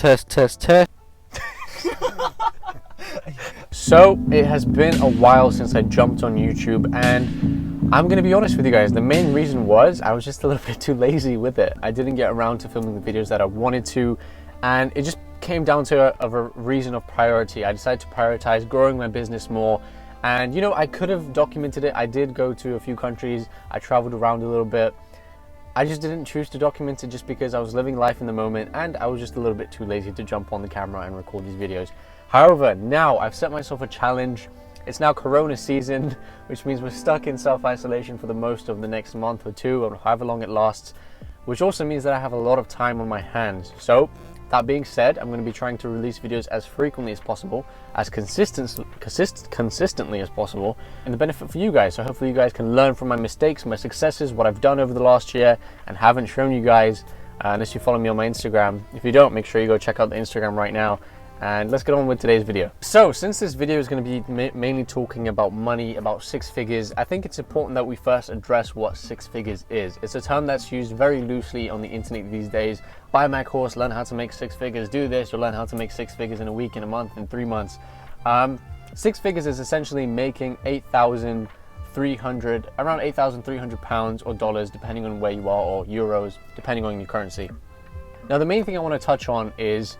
Test. So it has been a while since I jumped on YouTube, and I'm gonna be honest with you guys, the main reason was I was just a little bit too lazy with it. I didn't get around to filming the videos that I wanted to, and it just came down to a reason of priority. I decided to prioritize growing my business more, and you know, I could have documented it. I did go to a few countries, I traveled around a little bit. I just didn't choose to document it just because I was living life in the moment, and I was just a little bit too lazy to jump on the camera and record these videos. However, now I've set myself a challenge. It's now Corona season, which means we're stuck in self-isolation for the most of the next month or two, or however long it lasts, which also means that I have a lot of time on my hands. So that being said, I'm going to be trying to release videos as frequently as possible, as consistently as possible, and the benefit for you guys. So hopefully you guys can learn from my mistakes, my successes, what I've done over the last year and haven't shown you guys, unless you follow me on my Instagram. If you don't, make sure you go check out the Instagram right now. And let's get on with today's video. So since this video is going to be mainly talking about money, about six figures, I think it's important that we first address what six figures is. It's a term that's used very loosely on the internet these days. Buy my course, learn how to make six figures, do this, you'll learn how to make six figures in a week, in a month, in 3 months. Six figures is essentially making around 8,300 pounds or dollars, depending on where you are, or euros, depending on your currency. Now the main thing I want to touch on is,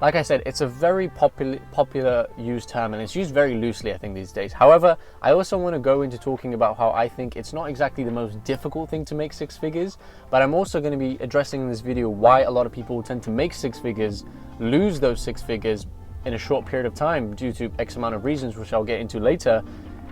like I said, it's a very popular used term, and it's used very loosely, I think, these days. However, I also want to go into talking about how I think it's not exactly the most difficult thing to make six figures, but I'm also going to be addressing in this video why a lot of people tend to make six figures, lose those six figures in a short period of time due to X amount of reasons, which I'll get into later,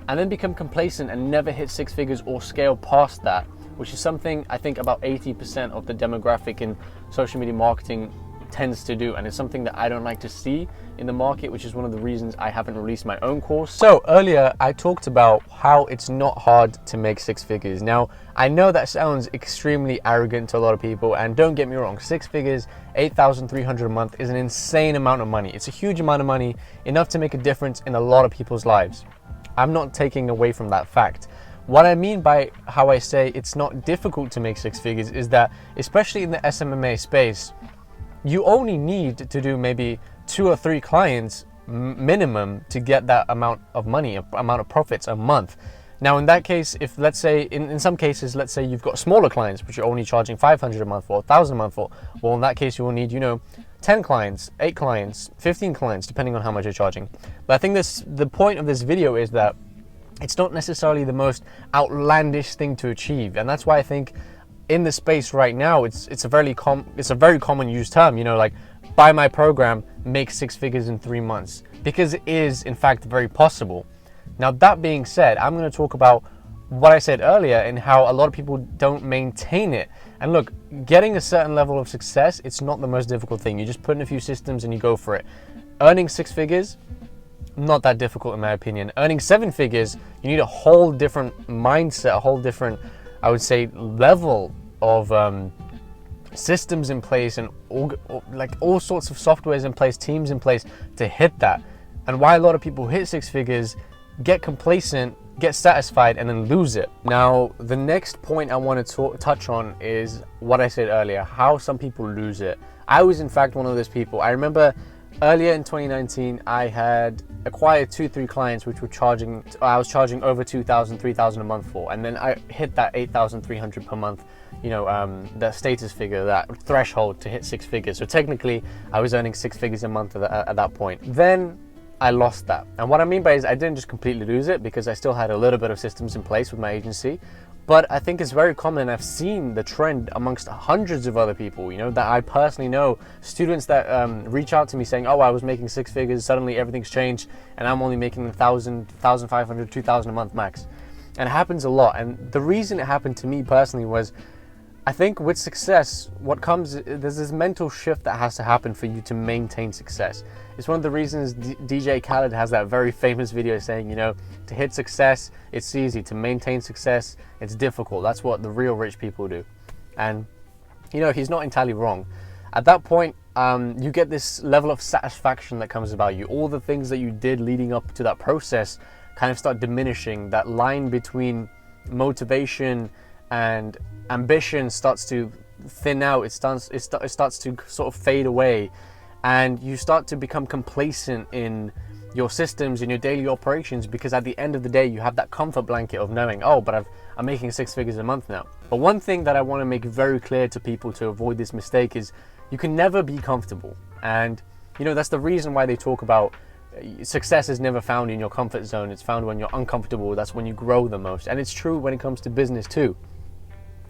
and then become complacent and never hit six figures or scale past that, which is something I think about 80% of the demographic in social media marketing tends to do, and it's something that I don't like to see in the market, which is one of the reasons I haven't released my own course. So earlier I talked about how it's not hard to make six figures. Now I know that sounds extremely arrogant to a lot of people, and don't get me wrong, six figures, 8,300 a month is an insane amount of money. It's a huge amount of money, enough to make a difference in a lot of people's lives. I'm not taking away from that fact. What I mean by how I say it's not difficult to make six figures is that, especially in the SMMA space, you only need to do maybe 2 or 3 clients minimum to get that amount of money, amount of profits a month. Now in that case, if let's say, in some cases, let's say you've got smaller clients, which you're only charging 500 a month for, 1,000 a month for, well in that case you will need, 10 clients, 8 clients, 15 clients, depending on how much you're charging. But I think the point of this video is that it's not necessarily the most outlandish thing to achieve, and that's why I think in the space right now, it's a very common used term, like buy my program, make six figures in 3 months, because it is in fact very possible. Now that being said, I'm going to talk about what I said earlier and how a lot of people don't maintain it. And look, getting a certain level of success, it's not the most difficult thing. You just put in a few systems and you go for it. Earning six figures, not that difficult in my opinion. Earning 7 figures, you need a whole different mindset, a whole different, I would say, level of systems in place, and all sorts of softwares in place, teams in place to hit that. And why a lot of people hit six figures, get complacent, get satisfied, and then lose it. Now the next point I want to touch on is what I said earlier, how some people lose it. I was in fact one of those people. I remember earlier in 2019 I had acquired 2-3 clients which were I was charging over 2,000, 3,000 a month for, and then I hit that 8,300 per month, that status figure, that threshold to hit six figures. So technically I was earning six figures a month at that point. Then I lost that, and what I mean by is I didn't just completely lose it, because I still had a little bit of systems in place with my agency. But I think it's very common. I've seen the trend amongst hundreds of other people, that I personally know, students that reach out to me saying, oh, I was making six figures, suddenly everything's changed, and I'm only making 1,000, 1,500, 2,000 a month max. And it happens a lot. And the reason it happened to me personally was, I think with success, there's this mental shift that has to happen for you to maintain success. It's one of the reasons DJ Khaled has that very famous video saying, to hit success, it's easy. To maintain success, it's difficult. That's what the real rich people do. And, he's not entirely wrong. At that point, you get this level of satisfaction that comes about you. All the things that you did leading up to that process kind of start diminishing. That line between motivation and ambition starts to thin out. It starts to sort of fade away. and you start to become complacent in your systems, in your daily operations, because at the end of the day, you have that comfort blanket of knowing, oh, but I'm making 6 figures a month now. But one thing that I want to make very clear to people to avoid this mistake is you can never be comfortable. And that's the reason why they talk about success is never found in your comfort zone. It's found when you're uncomfortable. That's when you grow the most. And it's true when it comes to business too.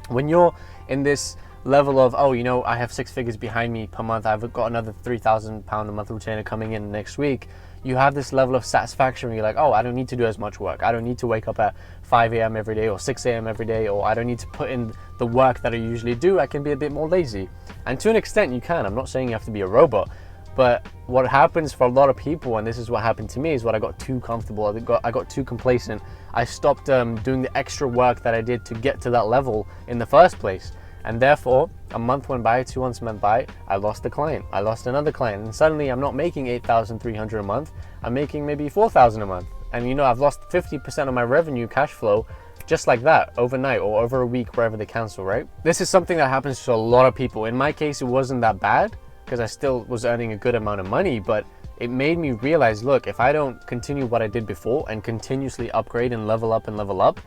When you're in this level of, oh, I have 6 figures behind me per month, I've got another £3,000 a month retainer coming in next week, you have this level of satisfaction where you're like, oh, I don't need to do as much work. I don't need to wake up at 5 a.m. every day or 6 a.m. every day, or I don't need to put in the work that I usually do. I can be a bit more lazy. And to an extent you can. I'm not saying you have to be a robot. But what happens for a lot of people, and this is what happened to me, is what I got too comfortable. I got too complacent. I stopped doing the extra work that I did to get to that level in the first place. And therefore, a month went by, 2 months went by, I lost a client. I lost another client. And suddenly I'm not making $8,300 a month. I'm making maybe $4,000 a month. And I've lost 50% of my revenue cash flow just like that, overnight or over a week, wherever they cancel, right? This is something that happens to a lot of people. In my case, it wasn't that bad, because I still was earning a good amount of money, but it made me realize, look, if I don't continue what I did before and continuously upgrade and level up,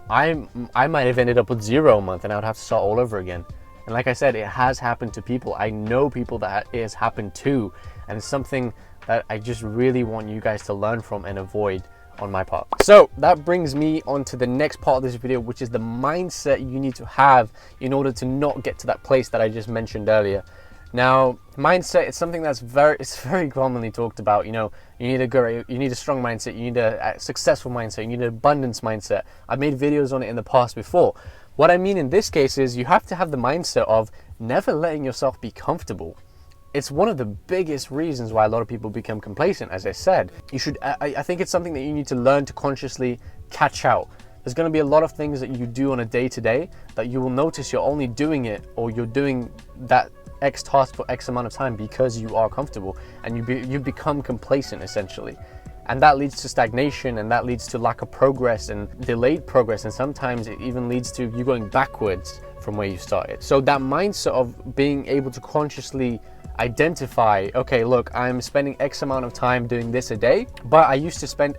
I might have ended up with 0 a month, and I would have to start all over again. And like I said, it has happened to people. I know people that it has happened to, and it's something that I just really want you guys to learn from and avoid on my part. So that brings me on to the next part of this video, which is the mindset you need to have in order to not get to that place that I just mentioned earlier. Now, mindset, it's something that's very commonly talked about. You need a strong mindset, you need a successful mindset, you need an abundance mindset. I've made videos on it in the past before. What I mean in this case is you have to have the mindset of never letting yourself be comfortable. It's one of the biggest reasons why a lot of people become complacent, as I said. I think it's something that you need to learn to consciously catch out. There's going to be a lot of things that you do on a day-to-day that you will notice you're only doing it, or you're doing that X task for X amount of time because you are comfortable, and you become complacent essentially. And that leads to stagnation, and that leads to lack of progress and delayed progress, and sometimes it even leads to you going backwards from where you started. So that mindset of being able to consciously identify, okay, look, I'm spending X amount of time doing this a day, but I used to spend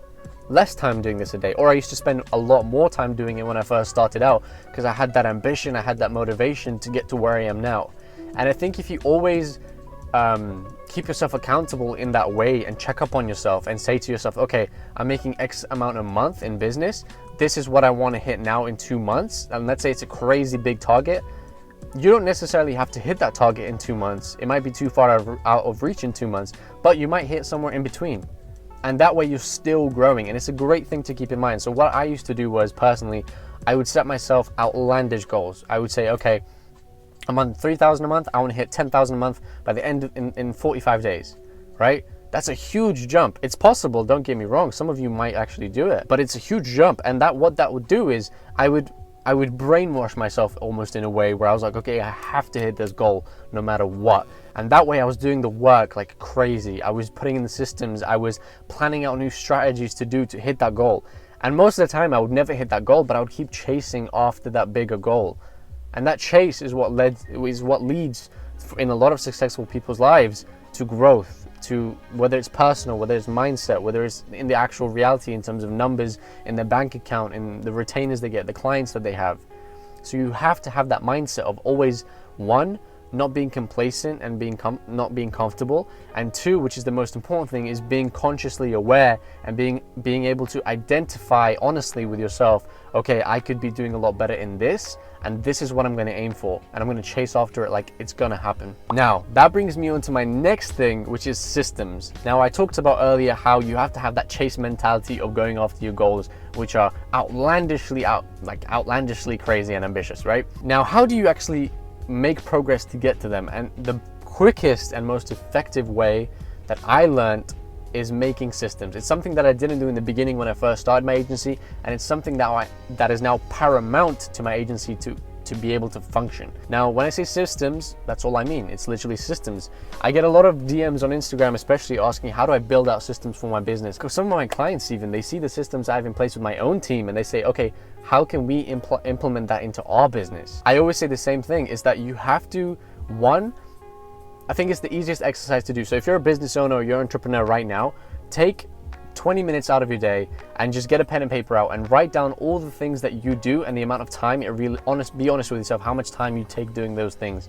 less time doing this a day, or I used to spend a lot more time doing it when I first started out because I had that ambition, I had that motivation to get to where I am now. And I think if you always keep yourself accountable in that way and check up on yourself and say to yourself, okay, I'm making X amount a month in business, this is what I want to hit now in 2 months, and let's say it's a crazy big target, you don't necessarily have to hit that target in 2 months. It might be too far out of reach in 2 months, but you might hit somewhere in between. And that way you're still growing, and it's a great thing to keep in mind. So what I used to do was, personally, I would set myself outlandish goals. I would say, okay, I'm on 3,000 a month, I want to hit 10,000 a month by the end in 45 days, right? That's a huge jump. It's possible, don't get me wrong, some of you might actually do it, but it's a huge jump. And what that would do is I would brainwash myself almost in a way where I was like, okay, I have to hit this goal no matter what. And that way I was doing the work like crazy. I was putting in the systems, I was planning out new strategies to do to hit that goal. And most of the time I would never hit that goal, but I would keep chasing after that bigger goal. And that chase is what leads in a lot of successful people's lives to growth, to whether it's personal, whether it's mindset, whether it's in the actual reality in terms of numbers in their bank account, in the retainers they get, the clients that they have. So you have to have that mindset of always, one, not being complacent and not being comfortable, and two, which is the most important thing, is being consciously aware and being able to identify honestly with yourself, okay, I could be doing a lot better in this, and this is what I'm going to aim for, and I'm going to chase after it like it's going to happen. Now, that brings me on to my next thing, which is systems. Now, I talked about earlier how you have to have that chase mentality of going after your goals, which are outlandishly crazy and ambitious, right? Now, how do you actually make progress to get to them? And the quickest and most effective way that I learned is making systems. It's something that I didn't do in the beginning when I first started my agency, and it's something that is now paramount to my agency to be able to function. Now, when I say systems, that's all I mean. It's literally systems. I get a lot of DMs on Instagram, especially asking, how do I build out systems for my business? Because some of my clients, even, they see the systems I have in place with my own team, and they say, okay, how can we implement that into our business? I always say the same thing, is that you have to, one, I think it's the easiest exercise to do. So if you're a business owner or you're an entrepreneur right now, take 20 minutes out of your day and just get a pen and paper out and write down all the things that you do and the amount of time be honest with yourself, how much time you take doing those things.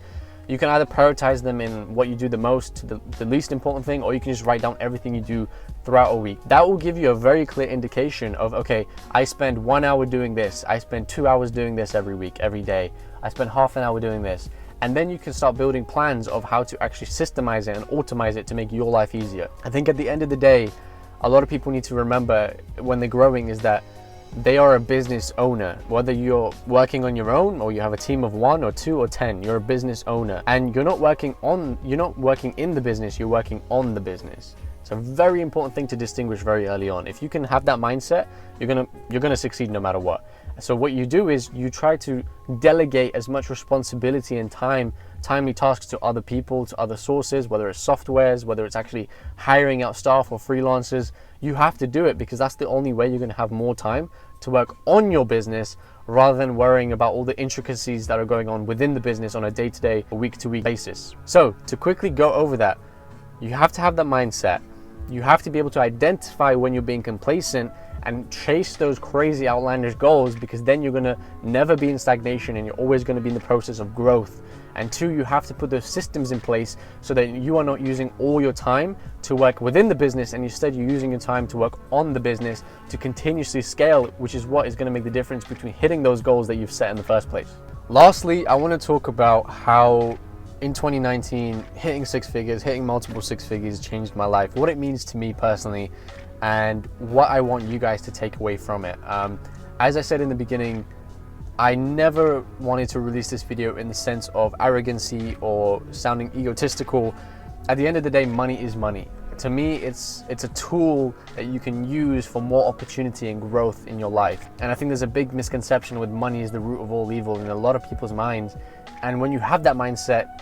You can either prioritize them in what you do the most, the least important thing, or you can just write down everything you do throughout a week. That will give you a very clear indication of, okay, I spend 1 hour doing this, I spend 2 hours doing this every week, every day, I spend half an hour doing this. And then you can start building plans of how to actually systemize it and automate it to make your life easier. I think at the end of the day, a lot of people need to remember when they're growing is that they are a business owner. Whether you're working on your own or you have a team of 1 or 2 or 10, you're a business owner, and you're not working in the business, you're working on the business. It's a very important thing to distinguish very early on. If you can have that mindset, you're gonna succeed no matter what. So what you do is you try to delegate as much responsibility and timely tasks to other people, to other sources, whether it's softwares, whether it's actually hiring out staff or freelancers. You have to do it because that's the only way you're going to have more time to work on your business rather than worrying about all the intricacies that are going on within the business on a day-to-day, week-to-week basis. So to quickly go over that, you have to have that mindset. You have to be able to identify when you're being complacent and chase those crazy outlandish goals, because then you're going to never be in stagnation and you're always going to be in the process of growth. And 2, you have to put those systems in place so that you are not using all your time to work within the business, and instead you're using your time to work on the business to continuously scale, which is what is going to make the difference between hitting those goals that you've set in the first place. Lastly, I want to talk about how in 2019, hitting 6 figures, hitting multiple 6 figures changed my life, what it means to me personally, and what I want you guys to take away from it. As I said in the beginning, I never wanted to release this video in the sense of arrogancy or sounding egotistical. At the end of the day, money is money. To me, it's a tool that you can use for more opportunity and growth in your life. And I think there's a big misconception with money is the root of all evil in a lot of people's minds. And when you have that mindset,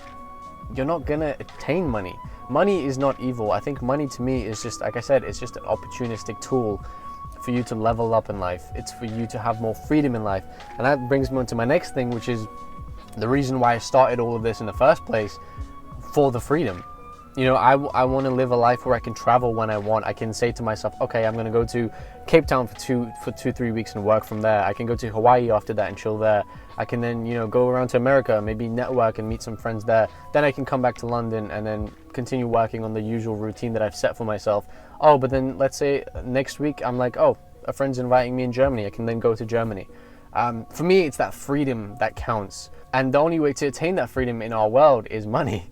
you're not gonna attain money. Money is not evil. I think money to me is just, like I said, it's just an opportunistic tool for you to level up in life. It's for you to have more freedom in life. And that brings me on to my next thing, which is the reason why I started all of this in the first place, for the freedom. You know, I want to live a life where I can travel when I want. I can say to myself, okay, I'm going to go to Cape Town for 2-3 weeks and work from there. I can go to Hawaii after that and chill there. I can then, you know, go around to America, maybe network and meet some friends there. Then I can come back to London and then continue working on the usual routine that I've set for myself. Oh, but then let's say next week I'm like, oh, a friend's inviting me in Germany. I can then go to Germany. For me, it's that freedom that counts. And the only way to attain that freedom in our world is money.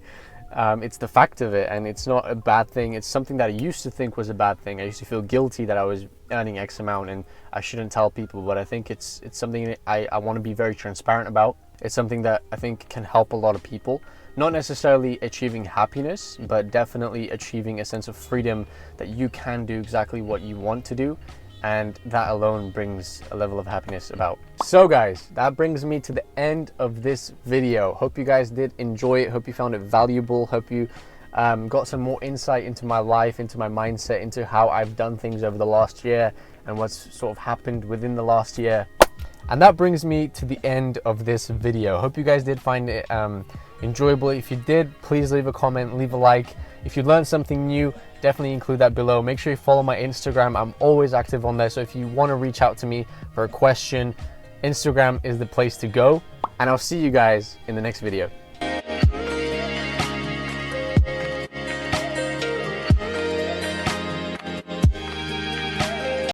It's the fact of it, and it's not a bad thing. It's something that I used to think was a bad thing. I used to feel guilty that I was earning X amount and I shouldn't tell people, but I think it's something that I want to be very transparent about. It's something that I think can help a lot of people. Not necessarily achieving happiness, but definitely achieving a sense of freedom that you can do exactly what you want to do. And that alone brings a level of happiness about. So guys, that brings me to the end of this video. Hope you guys did enjoy it. Hope you found it valuable. Hope you got some more insight into my life, into my mindset, into how I've done things over the last year and what's sort of happened within the last year. And that brings me to the end of this video. Hope you guys did find it enjoyable. If you did, please leave a comment, leave a like. If you learned something new, definitely include that below. Make sure you follow my Instagram. I'm always active on there. So if you want to reach out to me for a question, Instagram is the place to go. And I'll see you guys in the next video.